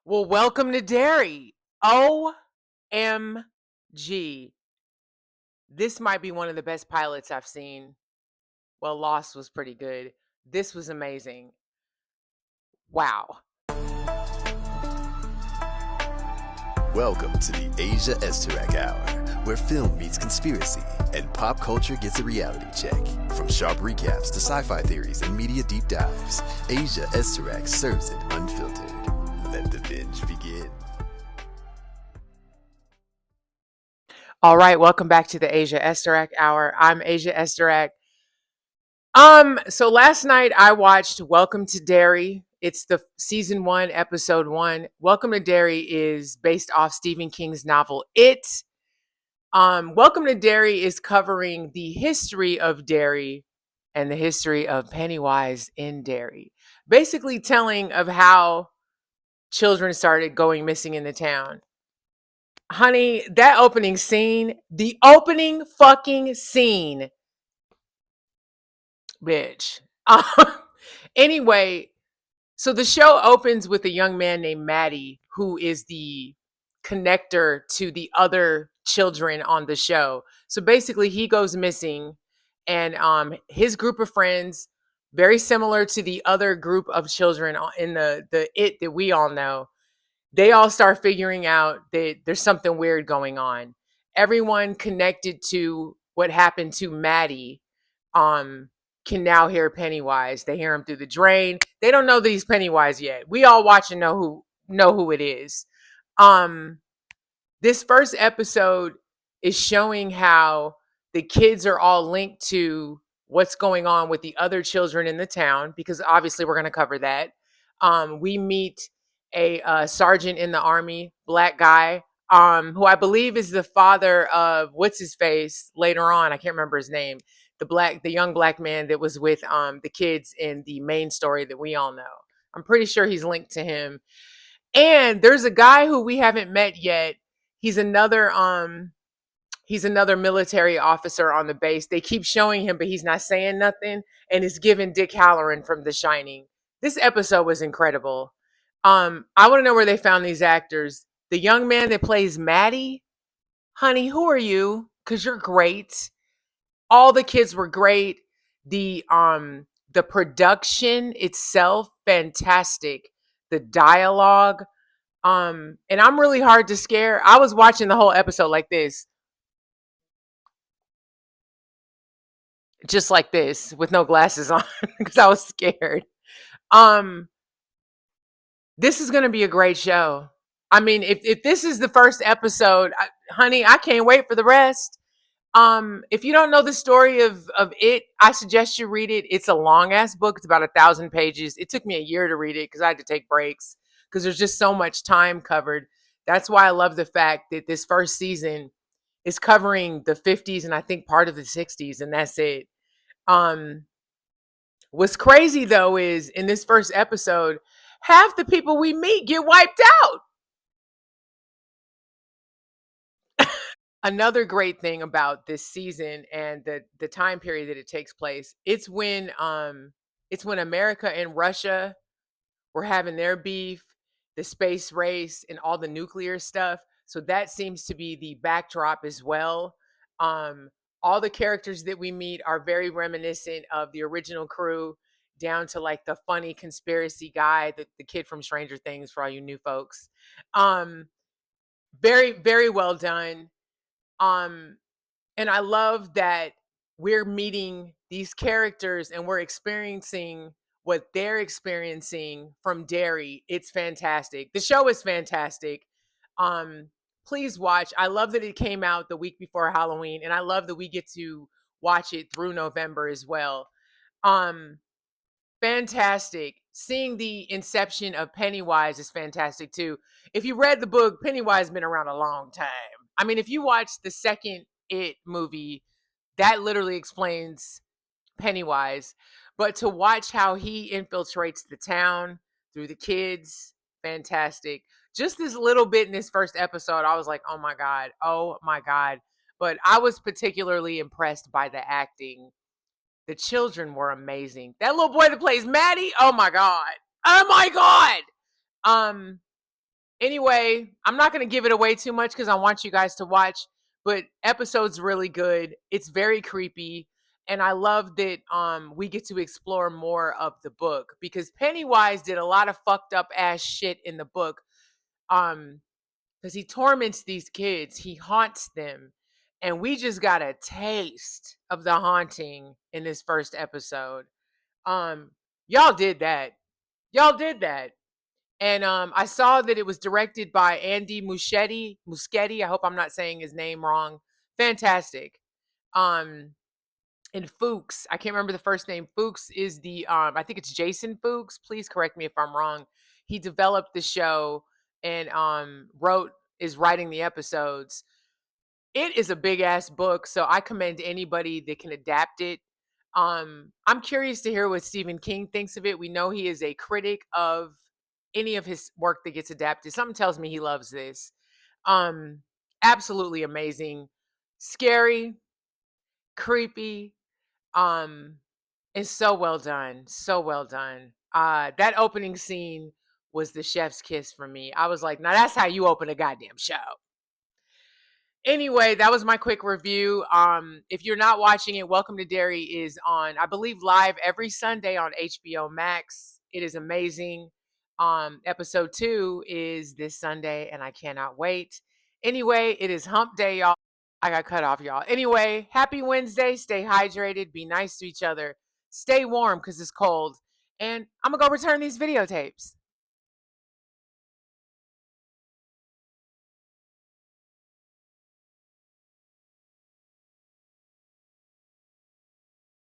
Well, welcome to Derry. OMG. This might be one of the best pilots I've seen. Well, Lost was pretty good. This was amazing. Wow. Welcome to the Asia Esterak Hour, where film meets conspiracy and pop culture gets a reality check. From sharp recaps to sci-fi theories and media deep dives, Asia Esterak serves it unfiltered. Let the binge begin. All right, welcome back to the Asia Esterak Hour. I'm Asia Esterak. So last night I watched Welcome to Derry. It's the season 1, episode 1. Welcome to Derry is based off Stephen King's novel It. Welcome to Derry is covering the history of Derry and the history of Pennywise in Derry. Basically telling of how children started going missing in the town. Honey, that opening scene, the opening fucking scene, bitch. Um, anyway, so the show opens with a young man named Maddie, who is the connector to the other children on the show. So basically, he goes missing, and his group of friends, very similar to the other group of children in the It that we all know, they all start figuring out that there's something weird going on. Everyone connected to what happened to Maddie um can now hear Pennywise. They hear him through the drain. They don't know that he's Pennywise yet. We all watch and know who it is. Um this first episode is showing how the kids are all linked to what's going on with the other children in the town, because obviously we're going to cover that. We meet a sergeant in the army, black guy, who I believe is the father of what's his face later on. I can't remember his name. The young black man that was with the kids in the main story that we all know. I'm pretty sure he's linked to him. And there's a guy who we haven't met yet. He's another he's another military officer on the base. They keep showing him, but he's not saying nothing. And it's giving Dick Halloran from The Shining. This episode was incredible. I want to know where they found these actors. The young man that plays Maddie, honey, who are you? Because you're great. All the kids were great. The production itself, fantastic. The dialogue, and I'm really hard to scare. I was watching the whole episode like this, just like this, with no glasses on, because I was scared. Um, this is gonna be a great show. I mean, if this is the first episode, honey, I can't wait for the rest. If you don't know the story of It, I suggest you read it. It's a long ass book. It's about 1,000 pages. It took me a year to read it because I had to take breaks because there's just so much time covered. That's why I love the fact that this first season is covering the 50s and I think part of the 60s, and that's it. Um, what's crazy though is in this first episode, half the people we meet get wiped out. Another great thing about this season and the time period that it takes place, it's when America and Russia were having their beef, the space race and all the nuclear stuff. So that seems to be the backdrop as well. Um all the characters that we meet are very reminiscent of the original crew, down to like the funny conspiracy guy, the kid from Stranger Things for all you new folks. Um very very well done. Um and I love that we're meeting these characters and we're experiencing what they're experiencing from Derry. It's fantastic. The show is fantastic. Um, please watch. I love that it came out the week before Halloween, and I love that we get to watch it through November as well. Um, fantastic. Seeing the inception of Pennywise is fantastic too. If you read the book, Pennywise has been around a long time. I mean, if you watch the second It movie, that literally explains Pennywise. But to watch how he infiltrates the town through the kids, fantastic. Just this little bit in this first episode, I was like, oh my God, oh my God. But I was particularly impressed by the acting. The children were amazing. That little boy that plays Maddie, oh my God. Oh my God. Um, Anyway, I'm not going to give it away too much because I want you guys to watch, but episode's really good. It's very creepy. And I love that we get to explore more of the book because Pennywise did a lot of fucked up ass shit in the book. Um, because he torments these kids, he haunts them. And we just got a taste of the haunting in this first episode. Um, y'all did that. Y'all did that. And I saw that it was directed by Andy Muschietti. I hope I'm not saying his name wrong. Fantastic. Um, and Fuchs, I can't remember the first name. Fuchs is the I think it's Jason Fuchs. Please correct me if I'm wrong. He developed the show and is writing the episodes. It is a big ass book, so I commend anybody that can adapt it. I'm curious to hear what Stephen King thinks of it. We know he is a critic of any of his work that gets adapted. Something tells me he loves this. Um, Absolutely amazing, scary, creepy, um, and so well done. So well done. That opening scene was the chef's kiss for me. I was like, now that's how you open a goddamn show. Anyway, that was my quick review. If you're not watching it, Welcome to Derry is on, I believe, live every Sunday on HBO Max. It is amazing. Episode 2 is this Sunday, and I cannot wait. Anyway, it is hump day, y'all. I got cut off, y'all. Anyway, happy Wednesday. Stay hydrated. Be nice to each other. Stay warm because it's cold. And I'm going to go return these videotapes.